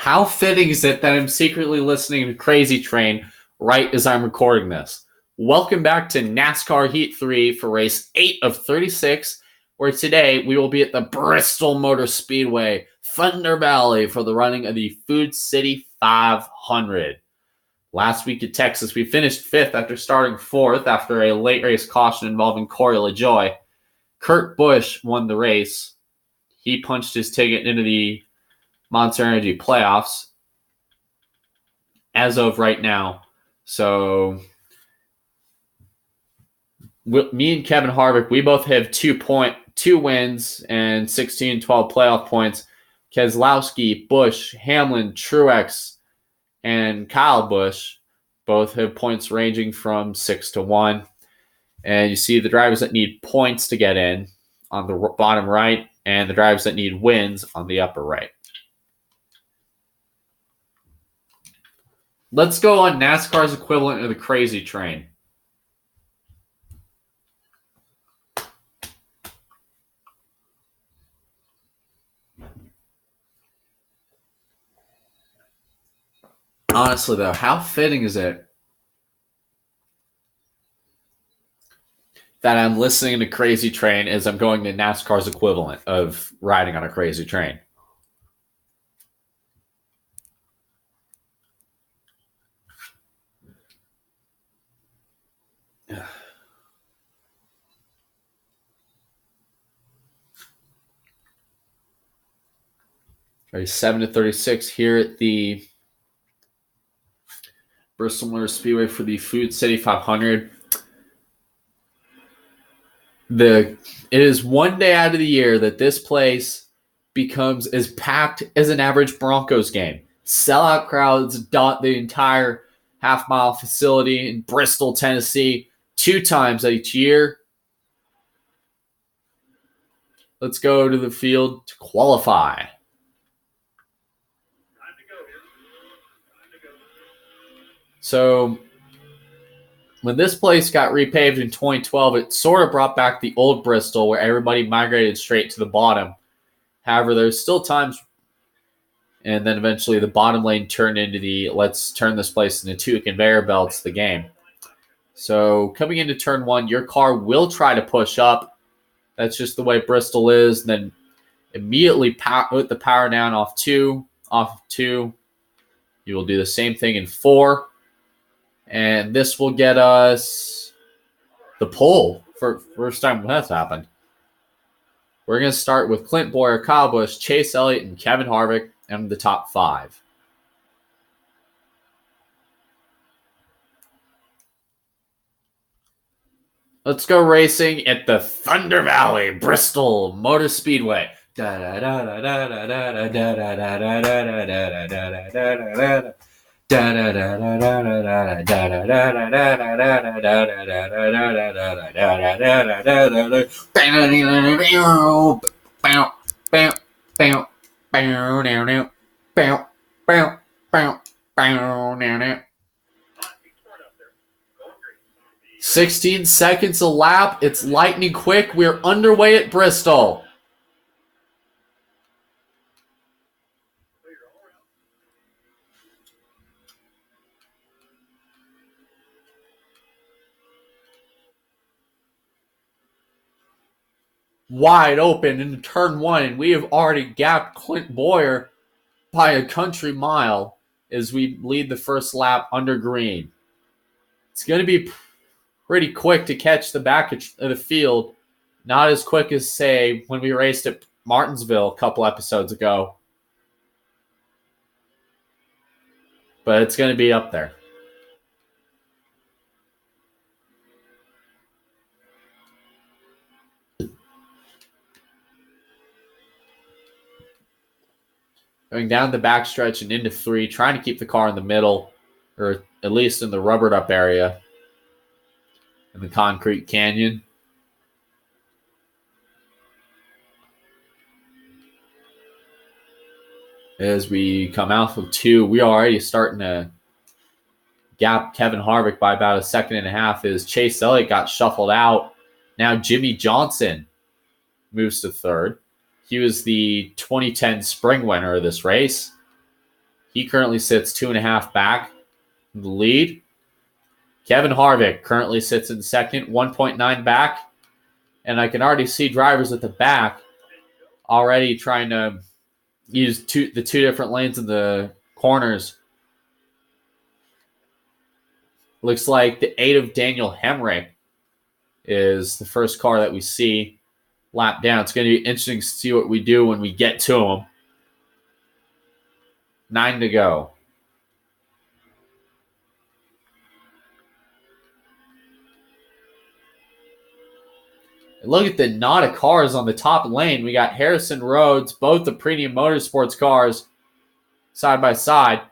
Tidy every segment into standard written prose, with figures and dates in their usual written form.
How fitting is it that I'm secretly listening to Crazy Train right as I'm recording this? Welcome back to NASCAR Heat 3 for race 8 of 36, where today we will be at the Bristol Motor Speedway, Thunder Valley, for the running of the Food City 500. Last week at Texas, we finished 5th after starting 4th after a late race caution involving Corey LaJoie. Kurt Busch won the race. He punched his ticket into the Monster Energy playoffs as of right now. So me and Kevin Harvick, we both have 2 wins and 16-12 playoff points. Keselowski, Busch, Hamlin, Truex, and Kyle Busch both have points ranging from 6 to 1. And you see the drivers that need points to get in on the bottom right, and the drivers that need wins on the upper right. Let's go on NASCAR's equivalent of the Crazy Train. Honestly, though, how fitting is it that I'm listening to Crazy Train as I'm going to NASCAR's equivalent of riding on a crazy train? Race 7 to 36 here at the Bristol Motor Speedway for the Food City 500. It is one day out of the year that this place becomes as packed as an average Broncos game. Sellout crowds dot the entire half-mile facility in Bristol, Tennessee, 2 times each year. Let's go to the field to qualify. So when this place got repaved in 2012, it sort of brought back the old Bristol where everybody migrated straight to the bottom. However, there's still times, and then eventually the bottom lane turned into the let's turn this place into 2 conveyor belts, the game. So coming into turn 1, your car will try to push up. That's just the way Bristol is. And then immediately put the power down off 2. You will do the same thing in 4. And this will get us the pole for first time that's happened. We're going to start with Clint Bowyer, Kyle Busch, Chase Elliott, and Kevin Harvick and the top 5. Let's go racing at the Thunder Valley Bristol Motor Speedway. "16 seconds a lap. It's lightning quick. We're underway at Bristol." Wide open in turn 1, and we have already gapped Clint Bowyer by a country mile as we lead the first lap under green. It's going to be pretty quick to catch the back of the field. Not as quick as, say, when we raced at Martinsville a couple episodes ago. But it's going to be up there. Going down the backstretch and into 3, trying to keep the car in the middle, or at least in the rubbered up area in the concrete canyon. As we come out of 2, we are already starting to gap Kevin Harvick by about 1.5 seconds as Chase Elliott got shuffled out. Now Jimmy Johnson moves to 3rd. He was the 2010 spring winner of this race. He currently sits 2.5 back in the lead. Kevin Harvick currently sits in second, 1.9 back. And I can already see drivers at the back already trying to use the two different lanes in the corners. Looks like the 8 of Daniel Hemrick is the first car that we see lap down. It's going to be interesting to see what we do when we get to him. 9 to go. And look at the knot of cars on the top lane. We got Harrison Rhodes, both the Premium Motorsports cars, side by side.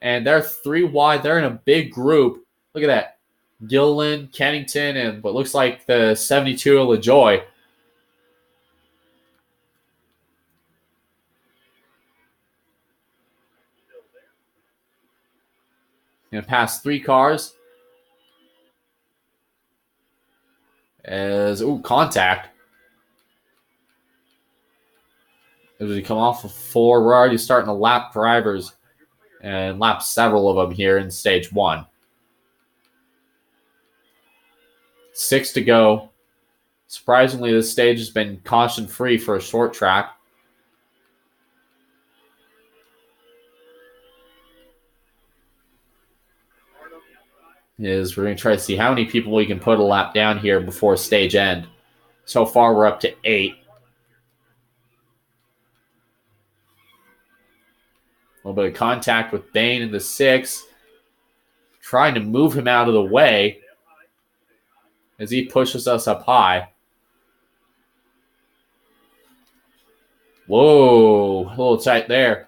And they're 3 wide. They're in a big group. Look at that. Gilliland, Kennington, and what looks like the 72 of LaJoy. Going to pass 3 cars. As, contact. As we come off of 4, we're already starting to lap drivers and lap several of them here in stage 1. 6 to go. Surprisingly, this stage has been caution-free for a short track. We're going to try to see how many people we can put a lap down here before stage end. So far, we're up to 8. A little bit of contact with Bain in the 6. Trying to move him out of the way as he pushes us up high. Whoa, a little tight there.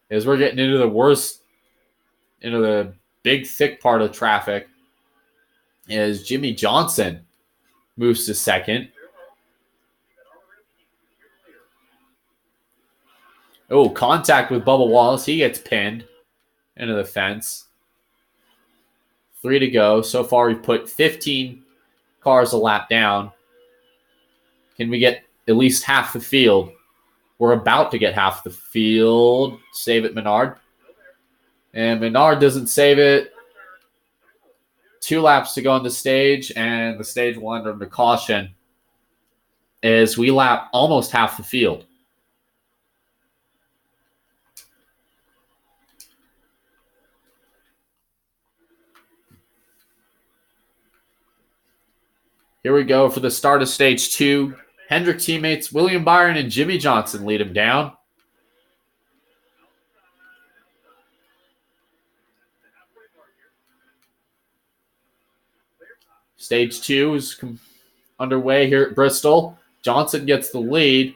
As we're getting into the big, thick part of traffic, as Jimmy Johnson moves to second. Contact with Bubba Wallace. He gets pinned into the fence. 3 to go. So far, we've put 15 cars a lap down. Can we get at least half the field? We're about to get half the field. Save it, Menard. And Menard doesn't save it. 2 laps to go on the stage, and the stage will end under caution as we lap almost half the field. Here we go for the start of stage 2. Hendrick teammates William Byron and Jimmy Johnson lead him down. Stage 2 is underway here at Bristol. Johnson gets the lead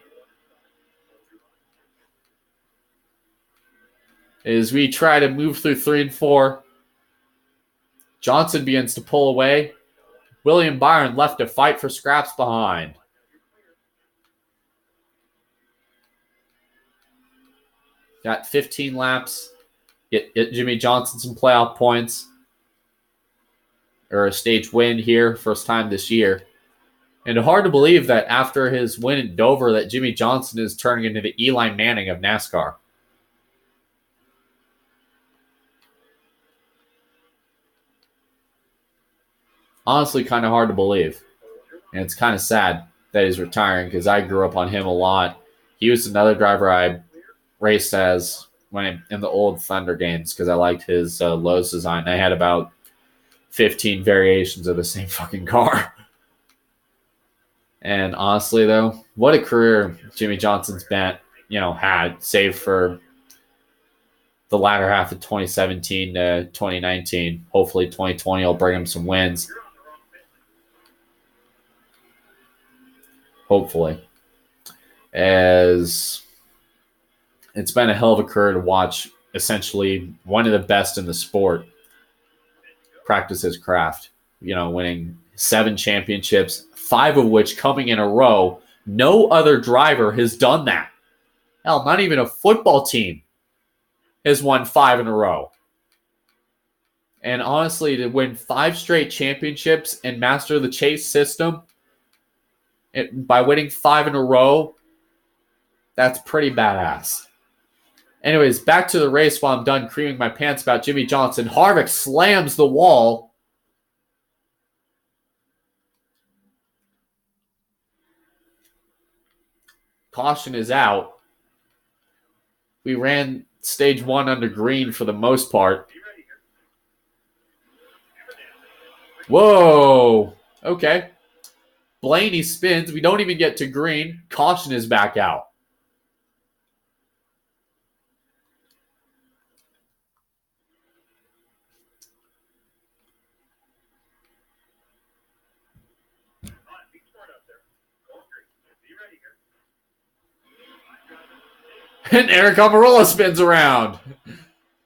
as we try to move through 3 and 4. Johnson begins to pull away. William Byron left to fight for scraps behind. Got 15 laps. Get Jimmy Johnson some playoff points. Or a stage win here, first time this year. And hard to believe that after his win at Dover that Jimmy Johnson is turning into the Eli Manning of NASCAR. Honestly, kind of hard to believe. And it's kind of sad that he's retiring because I grew up on him a lot. He was another driver I raced as when in the old Thunder games because I liked his Lowe's design. I had about 15 variations of the same fucking car. And honestly, though, what a career Jimmy Johnson's had, save for the latter half of 2017 to 2019. Hopefully 2020 will bring him some wins. Hopefully. As it's been a hell of a career to watch essentially one of the best in the sport practice his craft. Winning 7 championships, 5 of which coming in a row. No other driver has done that. Hell, not even a football team has won 5 in a row. And honestly, to win 5 straight championships and master the chase system by winning 5 in a row, that's pretty badass. Anyways, back to the race while I'm done creaming my pants about Jimmie Johnson. Harvick slams the wall. Caution is out. We ran stage 1 under green for the most part. Whoa. Okay. Blaney spins. We don't even get to green. Caution is back out. And Eric Almirola spins around.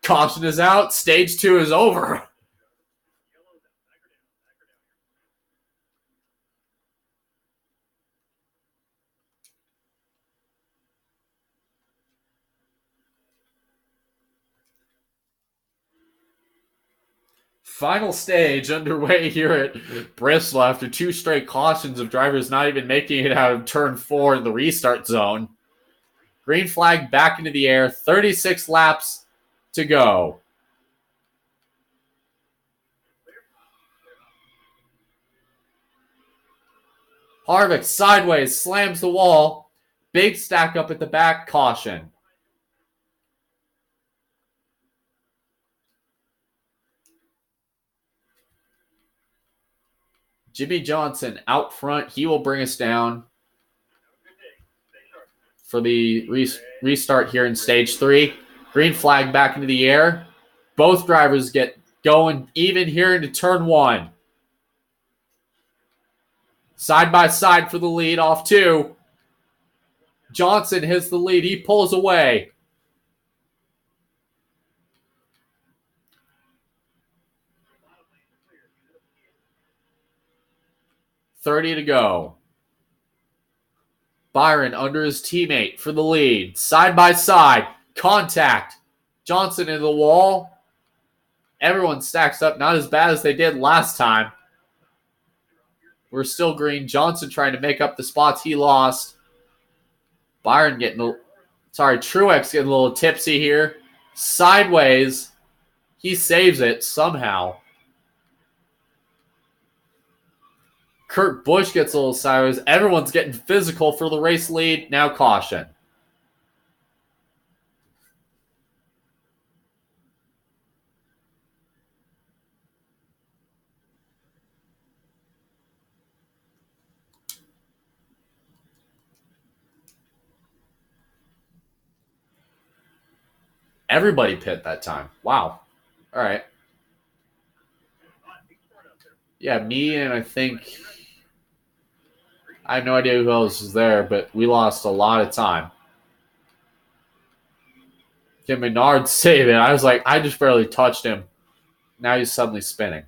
Caution is out. Stage 2 is over. Final stage underway here at Bristol after 2 straight cautions of drivers not even making it out of turn 4 in the restart zone. Green flag back into the air. 36 laps to go. Harvick sideways slams the wall. Big stack up at the back. Caution. Jimmie Johnson out front. He will bring us down for the restart here in stage 3. Green flag back into the air. Both drivers get going even here into turn 1. Side by side for the lead off 2. Johnson hits the lead. He pulls away. .30 to go. Byron under his teammate for the lead. Side by side. Contact. Johnson into the wall. Everyone stacks up. Not as bad as they did last time. We're still green. Johnson trying to make up the spots he lost. Byron Truex getting a little tipsy here. Sideways. He saves it somehow. Kurt Busch gets a little sideways. Everyone's getting physical for the race lead. Now caution. Everybody pit that time. Wow. All right. Yeah, me and I think... I have no idea who else was there, but we lost a lot of time. Kim Menard saved it. I was like, I just barely touched him. Now he's suddenly spinning.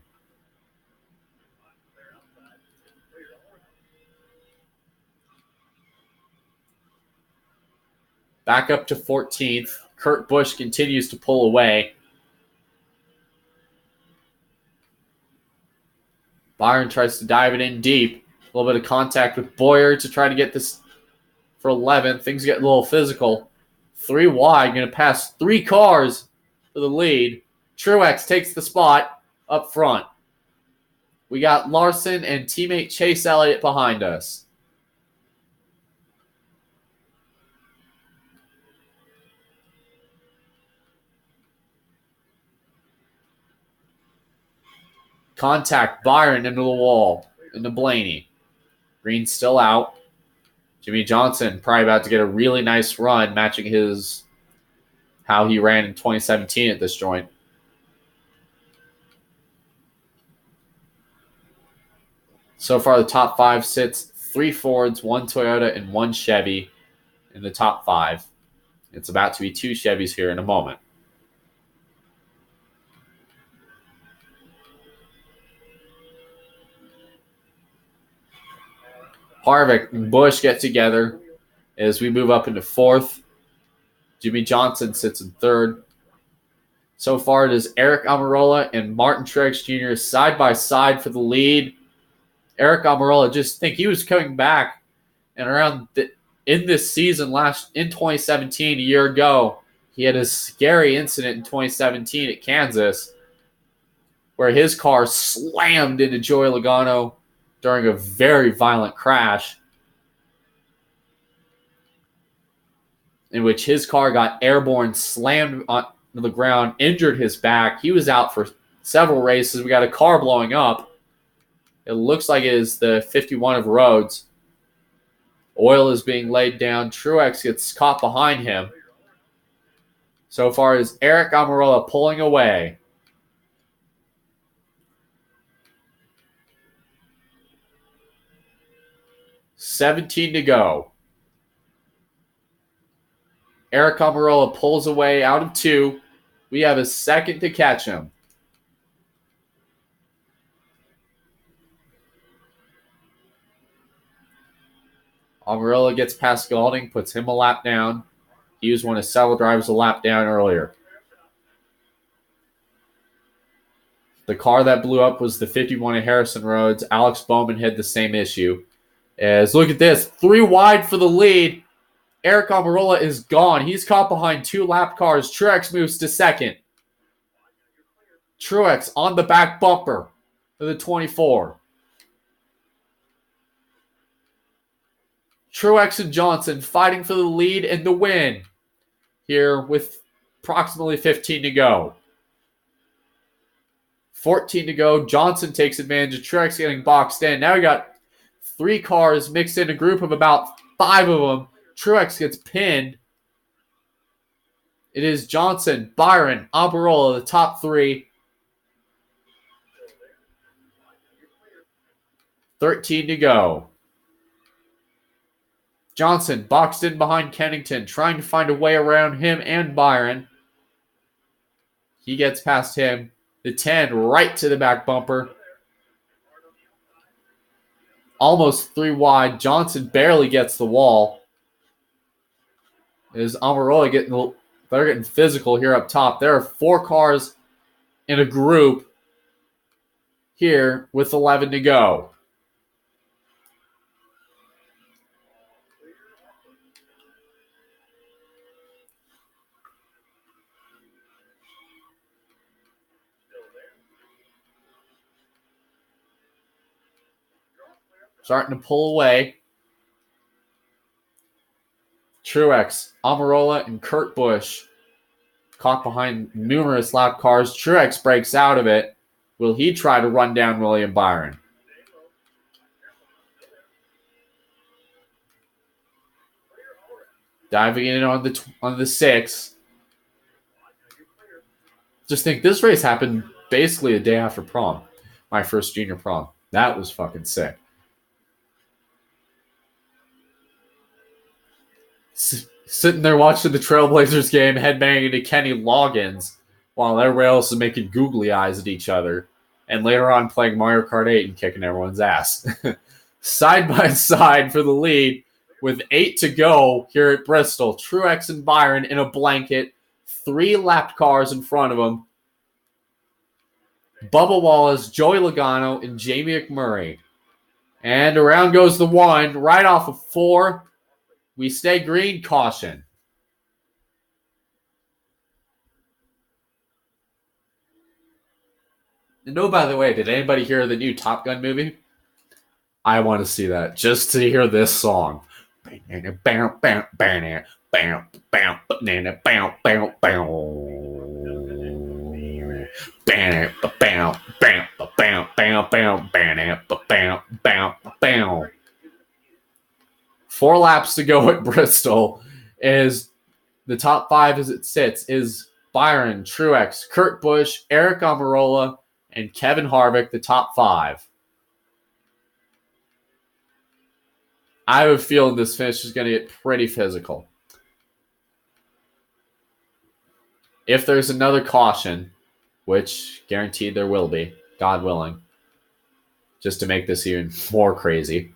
Back up to 14th. Kurt Busch continues to pull away. Byron tries to dive it in deep. A little bit of contact with Boyer to try to get this for 11th. Things get a little physical. 3 wide. Going to pass 3 cars for the lead. Truex takes the spot up front. We got Larson and teammate Chase Elliott behind us. Contact Byron into the wall, into Blaney. Green's still out. Jimmie Johnson probably about to get a really nice run, matching how he ran in 2017 at this joint. So far, the top 5 sits 3 Fords, 1 Toyota, and 1 Chevy in the top 5. It's about to be 2 Chevys here in a moment. Harvick and Busch get together as we move up into 4th. Jimmie Johnson sits in 3rd. So far, it is Eric Almirola and Martin Truex Jr. side by side for the lead. Eric Almirola, just think he was coming back, and in this season in 2017, a year ago, He had a scary incident in 2017 at Kansas where his car slammed into Joey Logano during a very violent crash in which his car got airborne, slammed on the ground, injured his back. He was out for several races. We got a car blowing up. It looks like it is the 51 of Rhodes. Oil is being laid down. Truex gets caught behind him. So far is Eric Almirola pulling away. $17 to go. Eric Almirola pulls away out of 2. We have a second to catch him. Almirola gets past Golding, puts him a lap down. He was one of several drivers a lap down earlier. The car that blew up was the 51 of Harrison Rhodes. Alex Bowman had the same issue. As look at this, 3 wide for the lead. Eric Almirola is gone. He's caught behind 2 lap cars. Truex moves to second. Truex on the back bumper of the 24. Truex and Johnson fighting for the lead and the win here with approximately 15 to go. 14 to go. Johnson takes advantage of Truex getting boxed in. Now we got 3 cars mixed in a group of about 5 of them. Truex gets pinned. It is Johnson, Byron, Almirola, the top 3. 13 to go. Johnson boxed in behind Kennington, trying to find a way around him and Byron. He gets past him. The 10 right to the back bumper. Almost 3 wide. Johnson barely gets the wall. Is Almirola they're getting physical here up top. There are 4 cars in a group here with 11 to go. Starting to pull away. Truex, Almirola, and Kurt Busch caught behind numerous lap cars. Truex breaks out of it. Will he try to run down William Byron? Diving in on the 6. Just think, this race happened basically a day after prom. My first junior prom. That was fucking sick. Sitting there watching the Trailblazers game, headbanging to Kenny Loggins, while everybody else is making googly eyes at each other, and later on playing Mario Kart 8 and kicking everyone's ass. Side by side for the lead, with 8 to go here at Bristol. Truex and Byron in a blanket, 3 lapped cars in front of them. Bubba Wallace, Joey Logano, and Jamie McMurray. And around goes the 1, right off of 4. We stay green, caution. And oh, by the way, did anybody hear the new Top Gun movie? I want to see that just to hear this song. Four laps to go at Bristol. Is the top 5 as it sits is Byron, Truex, Kurt Busch, Eric Almirola, and Kevin Harvick, the top 5. I have a feeling this finish is going to get pretty physical. If there's another caution, which guaranteed there will be, God willing, just to make this even more crazy.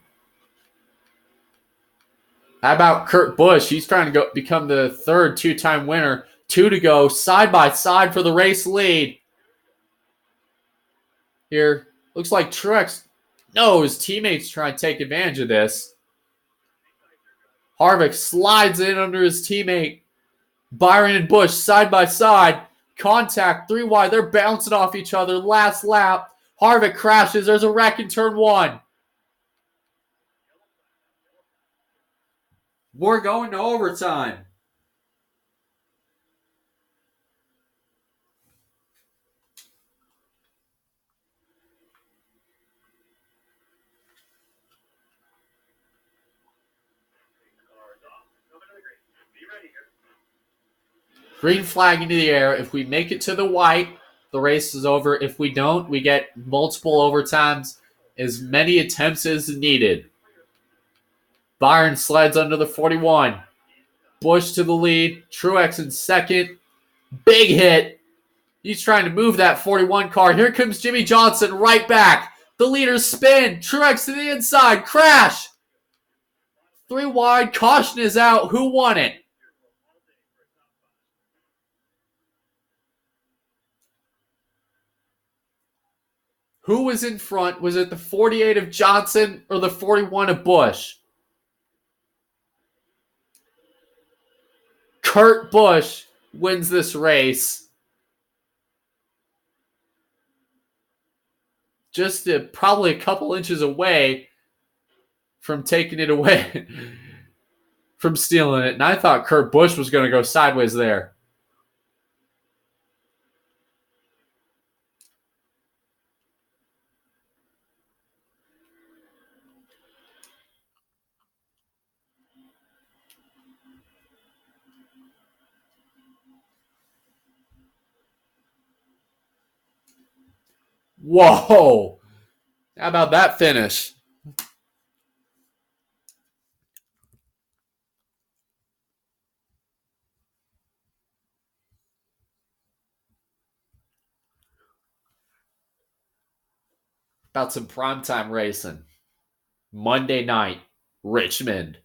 How about Kurt Busch? He's trying to become the third 2-time winner. 2 to go, side by side for the race lead. Here, looks like Truex. No, his teammates trying to take advantage of this. Harvick slides in under his teammate. Byron and Busch side by side. Contact 3 wide. They're bouncing off each other. Last lap. Harvick crashes. There's a wreck in turn 1. We're going to overtime. Green flag into the air. If we make it to the white, the race is over. If we don't, we get multiple overtimes, as many attempts as needed. Byron slides under the 41. Busch to the lead. Truex in second. Big hit. He's trying to move that 41 car. Here comes Jimmy Johnson right back. The leaders spin. Truex to the inside. Crash. 3 wide. Caution is out. Who won it? Who was in front? Was it the 48 of Johnson or the 41 of Busch? Kurt Busch wins this race. Just probably a couple inches away from taking it away, from stealing it. And I thought Kurt Busch was going to go sideways there. Whoa. How about that finish? About some primetime racing. Monday night, Richmond.